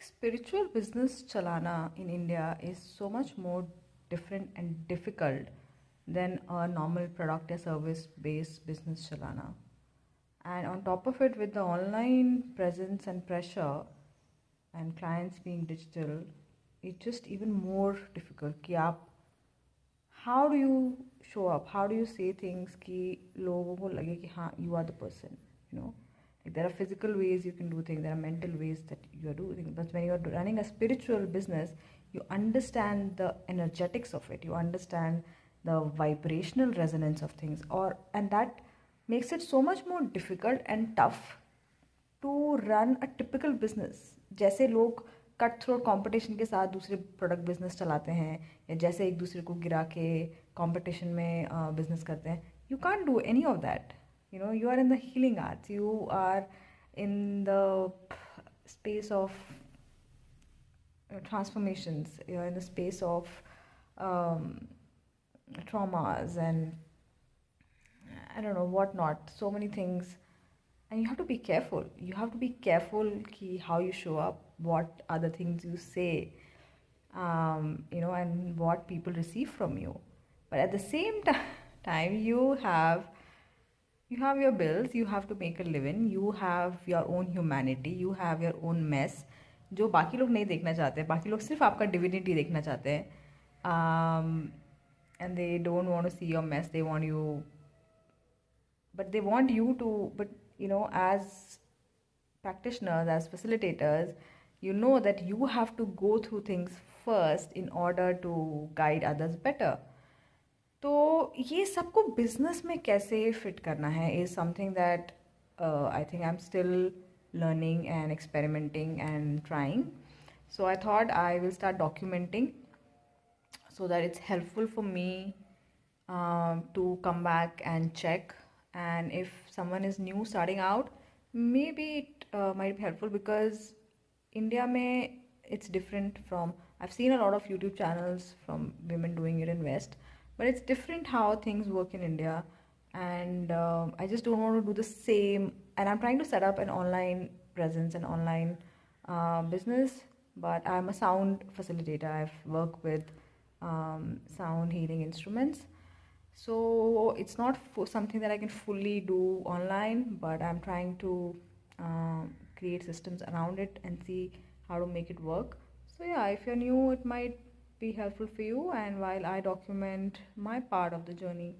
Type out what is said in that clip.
spiritual business chalana in India is so much more different and difficult than a normal product or service based business chalana. And on top of it, with the online presence and pressure and clients being digital, it's just even more difficult. कि आप how do you show up? How do you say things कि लोगों को लगे कि हाँ you are the person, you know? Like there are physical ways you can do things, there are mental ways that you are doing. But when you are running a spiritual business, you understand the energetics of it. You understand the vibrational resonance of things, and that makes it so much more difficult and tough to run a typical business. जैसे लोग cut throat competition के साथ दूसरे product business चलाते हैं या जैसे एक दूसरे को गिरा के कंपटीशन में बिजनेस करते हैं, you can't do any of that. You know, you are in the healing arts, you are in the space of transformations, you're in the space of um, traumas and I don't know what not, so many things. And you have to be careful. You have to be careful ki how you show up, what are the things you say, you know, and what people receive from you. But at the same time, you have your bills, you have to make a living, you have your own humanity, you have your own mess जो बाकी लोग नहीं देखना चाहते. बाकी लोग सिर्फ आपका divinity देखना चाहते हैं, and they don't want to see your mess. They want you, but they want you to, but you know, as practitioners, as facilitators, you know that you have to go through things first in order to guide others better. तो ये सबको business में कैसे fit करना है is something that I think I am still learning and experimenting and trying. So I thought I will start documenting so that it's helpful for me to come back and check. And if someone is new starting out, maybe it might be helpful because India mein it's different from, I've seen a lot of YouTube channels from women doing it in West, but it's different how things work in India. And I just don't want to do the same, and I'm trying to set up an online presence and online business. But I'm a sound facilitator. I've worked with sound healing instruments, so it's not something that I can fully do online, but I'm trying to create systems around it and see how to make it work. So yeah, if you're new, it might be helpful for you, and while I document my part of the journey.